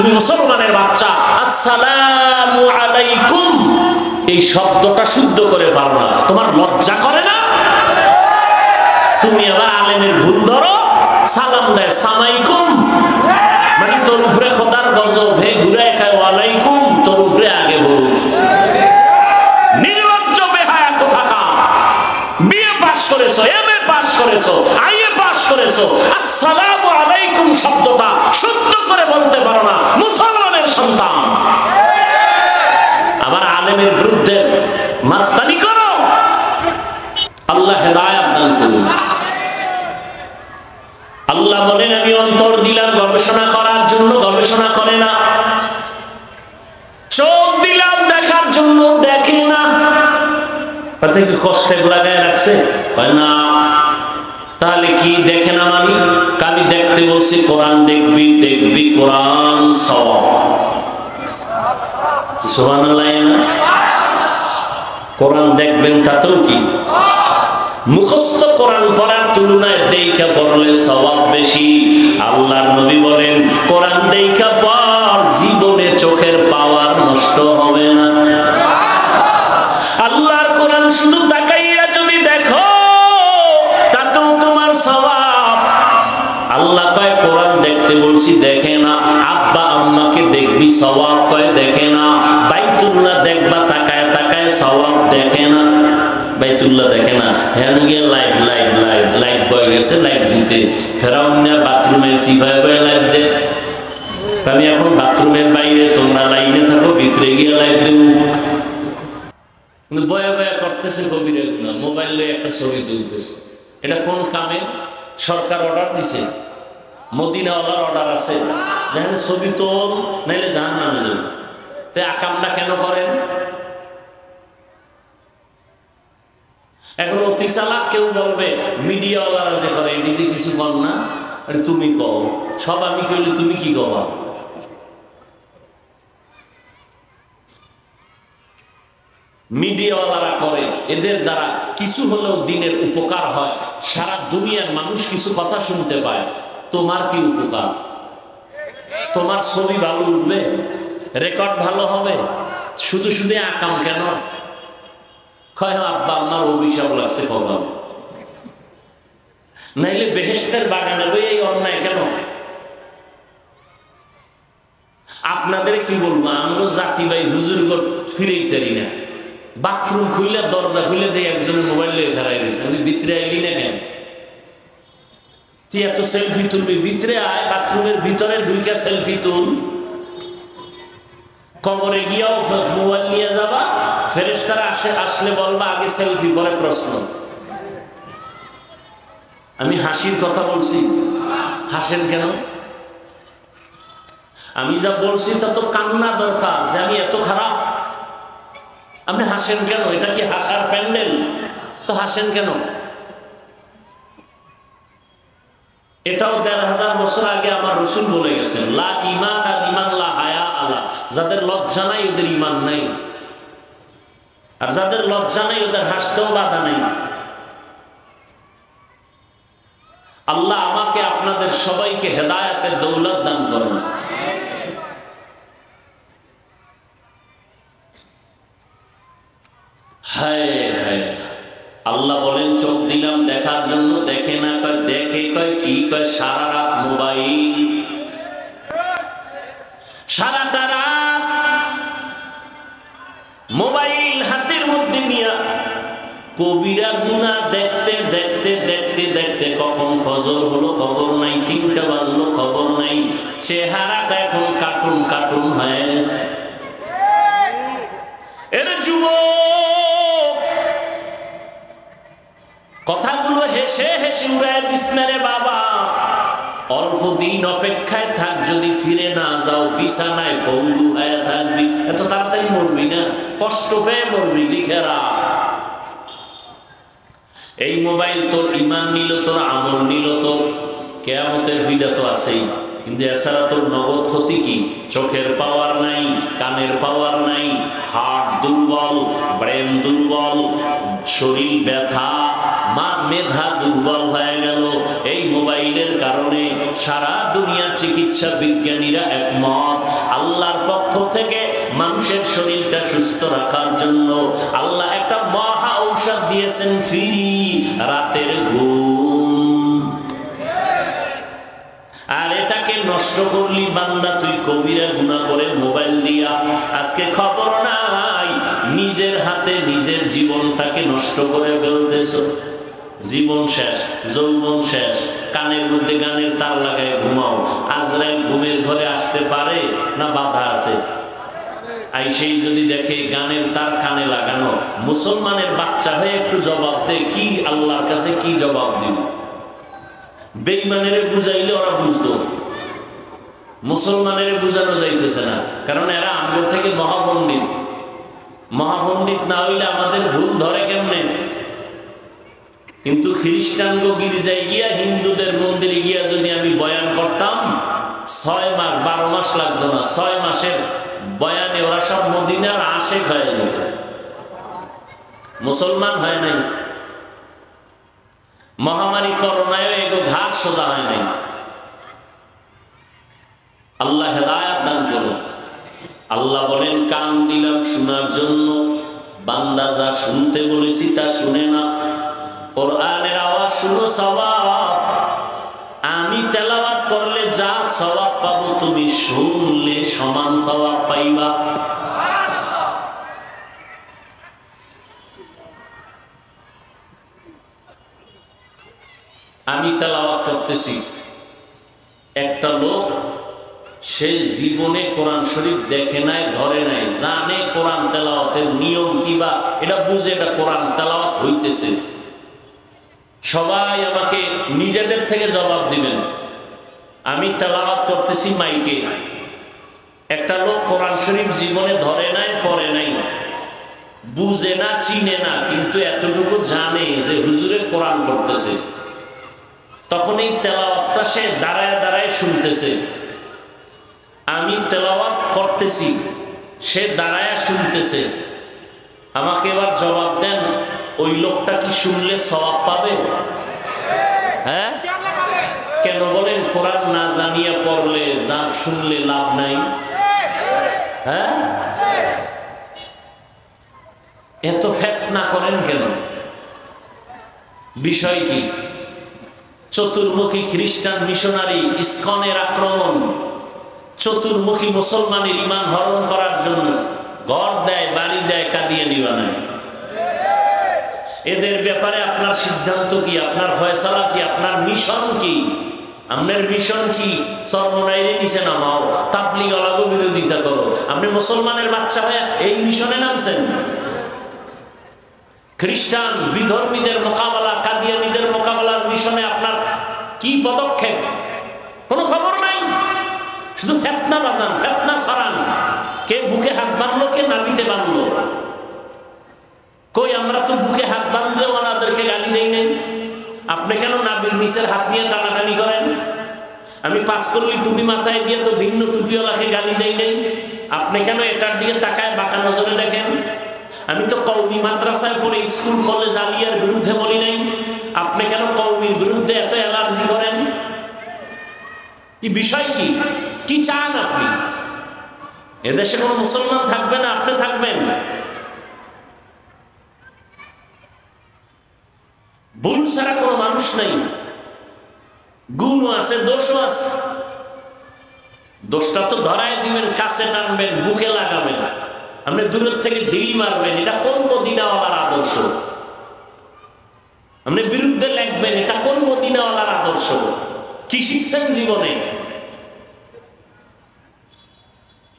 তুমি মুসলমানের বাচ্চা, আসসালামু আলাইকুম এই শব্দটা শুদ্ধ করে পারো না, তোমার লজ্জা করে না? তুমি আবার আলেমের ভুল ধরো, সালাম দেয় সামাইকুম, মানে তোর উপরে খোদার গজব, হে ঘুরে খায় ওয়ালাইকুম, তোর উপরে আগে বল। নির্লজ্জ বেহায়া কোথাকার। বিএ পাস করেছো, এমএ পাস করেছো, আইএ পাস করেছো, আসসালামু আলাইকুম শব্দটা শুদ্ধ করে বলতে পারো না, মুসলমানের সন্তান। আবার আলেমের বিরুদ্ধে মাস্তানি করো। আল্লাহ হেদায়েত দান করুন। আল্লাহ বলেন আমি অন্তর দিলাম গবেষণা করার জন্য, গবেষণা করে না। চোখ দিলাম দেখার জন্য, দেখে না। কথা কি কষ্টে লাগায় রাখছে? না। তাহলে কি দেখে না মানে? আমি দেখতে বলছি, কোরআন দেখবি, দেখবি কোরআন সওয়াব। সুবহানাল্লাহ। কোরআন দেখবেন তাতেও কি? মুখস্থ কোরআন পড়ার তুলনায় দেইখা পড়লে সওয়াব বেশি। আল্লাহর নবী বলেন কোরআন দেইখা পড়, জীবনে চোখের পাওয়ার নষ্ট হবে না। আল্লাহর কোরআন শুধু তাকাইয়া যদি দেখো তাতেও তোমার সওয়াব। আল্লাহ কয় কোরআন দেখতে বলছি, দেখে না। আব্বা আম্মাকে দেখবি, সওয়াব কয় দেখে না। বাইতুল্লাহ দেখবা তাকায় তাকায়, সওয়াব দেখে না। বাইতুল্লাহ দেখে না, হ্যাঁ গিয়ে লাইট লাইট লাইট লাইট বয়ে গেছে লাইট দিতে, ফেরাউন না বাথরুমে সিফায় বয়ে লাইট দে। আমি এখন বাথরুমের বাইরে, তোমরা লাইনে থাকো, ভিতরে গিয়ে লাইট দেব। কিন্তু বয়া বয়া করতেছে কবিরে গুনাহ, মোবাইল লয়ে একটা ছবি তুলতেছে। এটা কোন কামে? সরকার অর্ডার দিছে, মদিনাওয়ালার অর্ডার আছে, যেখানে ছবি তোল নাইলে জাহান্নামে যাবে। তো আকামটা কেন করেন? এখন অতি চালাক কেউ বলবে মিডিয়াওয়ালারা যে করে নিজে কিছু কর না, আরে তুমি কও। সব আমি কইলে তুমি কি কবা? মিডিয়াওয়ালারা করে, এদের দ্বারা কিছু হলেও দিনের উপকার হয়, সারা দুনিয়ার মানুষ কিছু কথা শুনতে পায়। তোমার কি উপকার? তোমার ছবি ভালো উঠবে, রেকর্ড ভালো হবে, শুধু শুধু আকাম কেন? কয় আব্বা আমার অভিশাপ লাগছে কবা, নাইলে বেহেশতের বাগানে বই এই অন্যায় কেন? আপনাদের কি বলবো, আমরা জাতি ভাই হুজুর ফিরেই তারি না। বাথরুম খুইলে, দরজা খুলে দিয়ে একজনের মোবাইল লিয়ে খারাই গেছে, আমি ভিতরে আইলি না কেন? তুই এত সেলফি তুলবি, ভিতরে আয়, বাথরুমের ভিতরে ঢুইকা সেলফি তুল। কবরে গিয়াও মোবাইল নিয়ে যাবা, ফেরেশতারা আসলে বলবা আগে সেলফি পরে প্রশ্ন। আমি হাসির কথা বলছি, হাসেন কেন? আমি যা বলছি তা তো কান্না দরকার, যে আমি এত খারাপ। আপনি হাসেন কেন? এটা কি হাসার প্যান্ডেল? তো হাসেন কেন? এটাও ১৫০০ বছর আগে আমার রাসূল বলে গেছেন, লা ঈমান লিমান লা হায়া আলা। যাদের লজ্জা নাই ওদের ঈমান নাই, আর যাদের লজ্জা নাই ওদের হাসতেও বাধা নাই। আল্লাহ আমাকে আপনাদের সবাইকে হেদায়েতের দৌলত দান করেন। হায় হায়, আল্লাহ বলেন চোখ দিলাম দেখার জন্য, দেখে না। কয় দেখে, কয় কি? কয় সারা রাত মোবাইল, সারাটা রাত মোবাইল হাতের মধ্যে নিয়া কবিরা গুনাহ দেখতে দেখতে দেখতে দেখতে কখন ফজর হলো খবর নাই, ৩টা বাজলো খবর নাই, চেহারাটা এখন কার্টুন কার্টুন হয়ে গেছে। এর যুবক, কথাগুলো হেসে হেসে উড়ায় দিস না রে বাবা। অল্প দিন অপেক্ষায় থাক, যদি ফিরে না যাও বিছানায় পঙ্গু হয়ে থাকবি। এত তাড়াতাড়ি মরবি না, কষ্ট পেয়ে মরবি। লিখেরা, এই মোবাইল তোর ঈমান নিল, তোর আমল নিল, তোর কিয়ামতের ভিড়া তো আছেই, কিন্তু এছাড়া তোর নগদ ক্ষতি কি? চোখের পাওয়ার নাই, কানের পাওয়ার নাই, হার্ট দুর্বল, ব্রেন দুর্বল, শরীর ব্যথা, মেধা দুর্বল হয়ে গেল এই মোবাইলের কারণে। সারা দুনিয়ার চিকিৎসা বিজ্ঞানীরা একমত, আল্লাহর পক্ষ থেকে মানুষের শরীরটা সুস্থ রাখার জন্য আল্লাহ একটা মহা ঔষধ দিয়েছেন, ফ্রি, রাতের ঘুম। আর এটাকে নষ্ট করলি বান্দা তুই কবিরা গুনাহ করে মোবাইল দিয়া। আজকে খবর নাই, নিজের হাতে নিজের জীবনটাকে নষ্ট করে ফেলতেছ। জীবন শেষ, যৌবন শেষ, কানের মধ্যে গানের তার লাগায় ঘুমাও। আজরাইল ঘুমের ঘরে আসতে পারে না বাধা আছে? আইসেই যদি দেখে গানের তার কানে লাগানো, মুসলমানের বাচ্চা হয়ে একটু জবাব দে, কি আল্লাহর কাছে কি জবাব দিবে? বেঈমানের বুঝাইলে ওরা বুঝতো, মুসলমানের বুঝানো যাইতেছে না, কারণ এরা আমগো থেকে মহাপণ্ডিত। মহাপণ্ডিত না হইলে আমাদের ভুল ধরে কেমনে? কিন্তু খ্রিস্টান গো গির্জায় গিয়া, হিন্দুদের মন্দিরে গিয়া যদি আমি বয়ান করতাম, 6 মাস 12 মাস লাগতো না, 6 মাসের বয়ানে ওরা সব মদিনার আশেক হয়ে যেত, মুসলমান হয় নাই। মহামারী করোনায় এগো ঘাট সোজা হয় নাই। আল্লাহ হেদায়েত দান করুন। আল্লাহ বলেন, কান দিলাম শোনার জন্য, বান্দা যা শুনতে বলেছি তা শুনে না। কোরআনের আওয়াজ শুনো, সওয়াব। আমি তেলাওয়াত করলে যা সওয়াব পাবো, তুমি শুনলে সমান সওয়াব পাইবা। আমি তেলাওয়াত করতেছি, একটা লোক সে জীবনে কোরআন শরীফ দেখে নাই, ধরে নাই, জানে কোরআন তেলাওয়াতের নিয়ম কিবা, এটা বুঝে এটা কোরআন তেলাওয়াত হইতেছে। সবাই আমাকে নিজেদের থেকে জবাব দিবেন। আমি তেলাওয়াত করতেছি মাইকে, একটা লোক কোরআন শরীফ জীবনে ধরে নাই, পড়ে নাই, বুঝে না, চিনে না, কিন্তু এতটুকু জানে যে হুজুরে কোরআন পড়তেছে। তখন এই তেলাওয়াতটা সে দাঁড়ায় দাঁড়ায় শুনতেছে। আমি তেলাওয়াত করতেছি, সে দাঁড়ায় শুনতেছে। আমাকে এবার জবাব দেন, ওই লোকটা কি শুনলে সওয়াব পাবে? হ্যাঁ, কেন বলেন? কোরআন না জানিয়ে পড়লে, যা শুনলে লাভ নাই। হ্যাঁ, এত ফিতনা করেন কেন? বিষয় কি? চতুর্মুখী খ্রিস্টান মিশনারি ইসকনের আক্রমণ, চতুর্মুখী মুসলমানের ঈমান হরণ করার জন্য ঘর দেয়, বাড়ি দেয়, কাদিয়ানি বানায়। এদের ব্যাপারে আপনার সিদ্ধান্ত কি? আপনার ফয়সালা কি? আপনার মিশন কি? আপনার মিশন কি? সর্বনাইরে নিচে নামাও, তাবলীগ আলাগো বিরোধিতা করো। আপনি মুসলমানের বাচ্চা হয়ে এই মিশনে নামছেন? খ্রিস্টান বিধর্মীদের মোকাবেলা, কাদিয়ানীদের মোকাবেলার মিশনে আপনার কি পদক্ষেপ? কোনো খবর নাই, শুধু ফিতনা বাজান, ফিতনা ছড়ান। কে বুকে হাত বাঁধলো, কে নাবিতে বাঁধলো? কই, আমরা তো বুকে হাত বাঁধলেও ওনাদেরকে গালি দেই নাই। আপনি কেন নাবির নিচের হাত নিয়ে টানাটানি করেন? আমি পাস করলি টুপি মাথায় দিয়ে তো ভিন্ন টুপিওয়ালাকে গালি দেই নাই। আপনি কেন এটার দিকে তাকায় বাঁকা নজরে দেখেন? আমি তো কওমি মাদ্রাসায় পড়ে স্কুল কলেজ আলিয়ার বিরুদ্ধে বলি নাই। আপনি কেন কওমির বিরুদ্ধে এত অ্যালার্জি করেন? কি বিষয় কি? কি চান আপনি? এদেশে কোনো মুসলমান থাকবে না, আপনি থাকবেন। ভুল ছাড়া কোনো মানুষ নাই, গুণও আছে, দোষও আছে। দোষটা তো ধরায় দিবেন, কাছে টানবেন, বুকে লাগাবেন, আপনি দূরের থেকে ঢিল মারবেন। এটা কোন মদিনাওয়ালার আদর্শ? আপনি বিরুদ্ধে লিখবেন, এটা কোন মদিনাওয়ালার আদর্শ? কি শিখছেন জীবনে?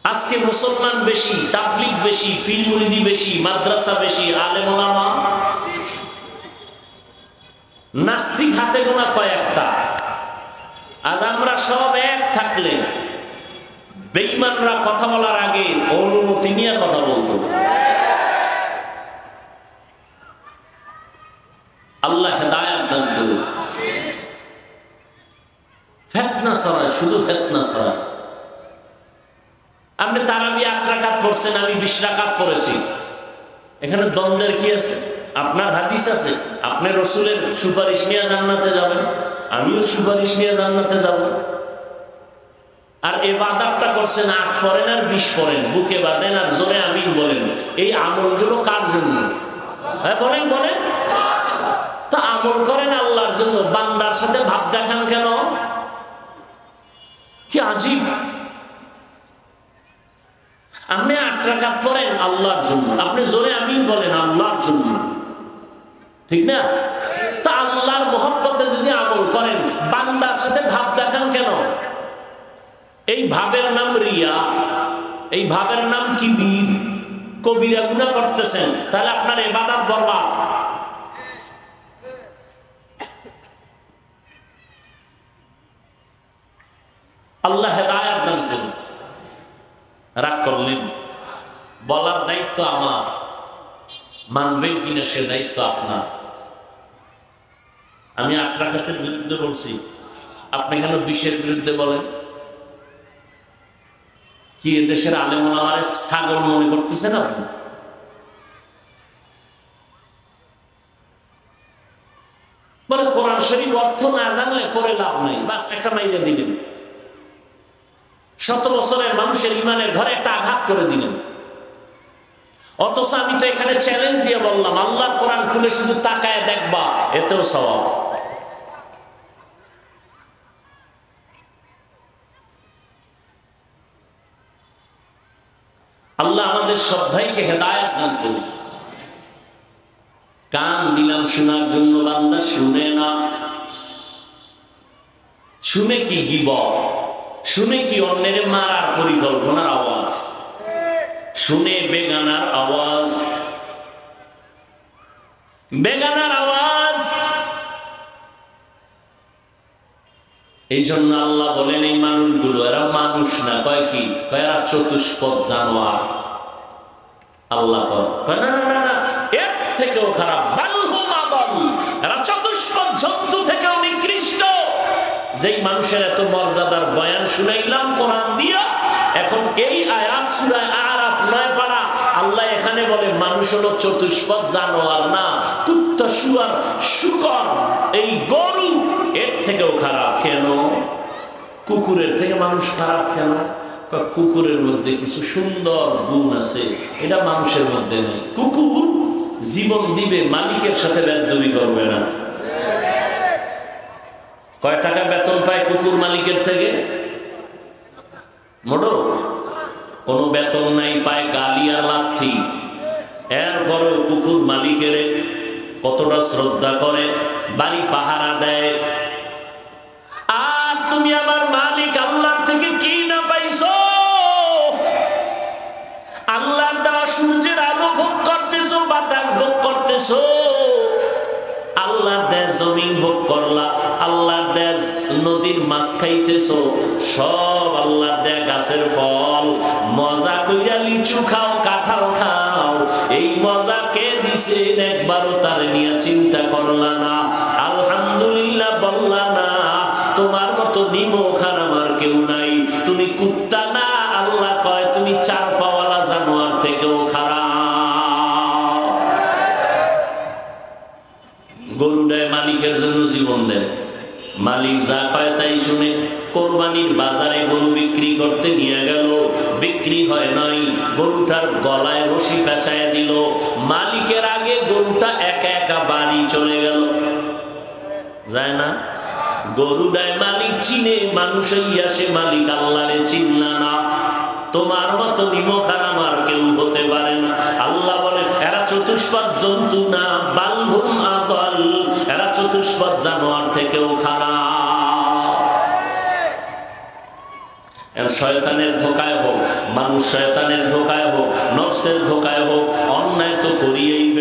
আজকে মুসলমান বেশি, তাবলীগ বেশি, পীর মুরিদি বেশি, মাদ্রাসা বেশি, আলেম ওলামা। নাস্তিক হাতে গোনা কয়েকটা। আজ আমরা সব এক থাকলে বেঈমানরা কথা বলার আগে অনুমতি নিয়ে কথা বলতো। আল্লাহ হেদায়েত দান করুন। ফিতনা ছড়ায়, শুধু ফিতনা ছড়ায়। আপনি তারাবি 8 রাকাত পড়ছেন, আমি 20 রাকাত পড়েছি, এখানে দ্বন্দ্বের কি আছে? আপনার হাদিস আছে, আপনি রসুলের সুপারিশ নিয়ে জান্নাতে যাবেন, আমিও সুপারিশ নিয়ে জান্নাতে যাব। আর ইবাদতটা করছেন, 8 পড়েন আর 20 পড়েন, বুকে বাঁধেন আর জোরে আমিন বলেন, এই আমলগুলো কার জন্য? হ্যাঁ বলেন বলেন। তা আমল করেন আল্লাহর জন্য, বান্দার সাথে ভাব দেখান কেন? কি আজীব। আপনি 8 রাকাত পড়েন আল্লাহর জন্য, আপনি জোরে আমিন বলেন আল্লাহর জন্য, ঠিক না? তা আল্লাহর মহব্বতে যদি আমল করেন, বান্দার সাথে ভাব দেখান কেন? এই ভাবের নাম রিয়া, এই ভাবের নাম কিবির, কবিরা গুনাহ করতেছেন, তাহলে আপনার ইবাদত বরবাদ। আল্লাহ হেদায়েত দান করুন। রাগ করলেন, বলার দায়িত্ব আমার, মানবেন কিনা সে দায়িত্ব আপনার। আমি 8 রাকাতের বিরুদ্ধে বলছি, আপনি কেন 20-এর বিরুদ্ধে বলেন? কি এদেশের আলেম ওলামারে ছাগল মনে করতেছেন আপনি? বলে কোরআন শরীফ অর্থ না জানলে পরে লাভ নাই, বাস একটা মাইরে দিলেন, 100 বছরের মানুষের ইমানের ঘরে একটা আঘাত করে দিলেন। অথচ আমি তো এখানে চ্যালেঞ্জ দিয়ে বললাম, আল্লাহ কোরআন খুলে শুধু তাকায় দেখবা, এতেও সওয়াব। আল্লাহ আমাদের সব ভাইকে হেদায়েত দান করুন। কান দিলাম শোনার জন্য, বান্দা শুনে না। শুনে কি গীবত, শুনে কি অন্যের মারার পরিকল্পনার আওয়াজ, শুনে বেগানার আওয়াজ, বেগানার আওয়াজ। এই জন্য আল্লাহ বলেন এই মানুষগুলো, এরা মানুষ না, কয় কি? কয় এরা চতুষ্পদ জানোয়ার। আল্লাহ কয় না না না না, এর থেকেও খারাপ, বালহুম আদল, এরা চতুষ্পদ জন্তু থেকেও নিকৃষ্ট। যেই মানুষের এত মর্যাদার বয়ান শুনাইলাম কোরআন দিয়া, এখন এই আয়াত সূরা আরাফ 9 পারা, আল্লাহ এখানে বলে মানুষ হলো চতুষ্পদ জানোয়ার না, কুত্তা, শুয়ার, শূকর, এই গরু এর থেকেও খারাপ। কেন? কুকুরের থেকে মানুষ খারাপ কেন? কুকুরের মধ্যে কিছু সুন্দর গুণ আছে, এটা মানুষের মধ্যে নেই। কুকুর জীবন দিবে, মালিকের সাথে বেয়াদবি করবে না। কয় টাকা বেতন পায় কুকুর মালিকের থেকে? মোটো কোনো বেতন নাই, পায় গালি আর লাথি। এরপরেও কুকুর মালিকের কতটা শ্রদ্ধা করে, বাড়ি পাহারা দেয়। আর তুমি আমার মালিক আল্লাহর থেকে কি না পাইছো? আল্লাহর দেওয়া সূর্যের আলো ভোগ করতেছো, বাতাস ভোগ করতেছো, আল্লাহর দেয়া জমিন ভোগ করলা, আল্লাহর দেয়া নদীর মাছ খাইতেছো, সব আল্লাহর দেয়া গাছের ফল। মজা কইরা লিচু খাও, কাঁঠাল খাও, এই মজা কে দিছেন? একবারও তার নিয়ে চিন্তা করলা না, আলহামদুলিল্লাহ বললা না। তোমার মতো নিমখান আমার কেউ নাই। তুমি কুত্তা না, আল্লাহ কয় তুমি 4 পাওয়ালা জানোয়ার থেকেও খারাপ। গরু দেয় মালিকের জন্য জীবন দেয়, মালিক যা কয় তাই শুনে। কোরবানির বাজারে গরু বিক্রি করতে নিয়ে গেল, বিক্রি হয় নাই, গরুটার গলায় রশি পেঁচায় দিল। মালিকের আগে গরুটা একা একা বাড়ি চলে গেল, যায় না। গরু দেয় মালিক চিনে, মানুষ সে মালিক আল্লাহরে চিনলা না। তোমার মতো নিমখান আমার কেউ হতে পারে না। আল্লাহ বলে এরা চতুষ্পদ জন্তু না, বালহুম আদল, এরা চতুষ্পদ জানোয়ার থেকেও খারাপ। শয়তানের ধোকায় হোক, মানুষ শয়তানের ধোকায় হোক, নফসের ধোকায় হোক, অন্যায় তো করিয়েই ফেলে।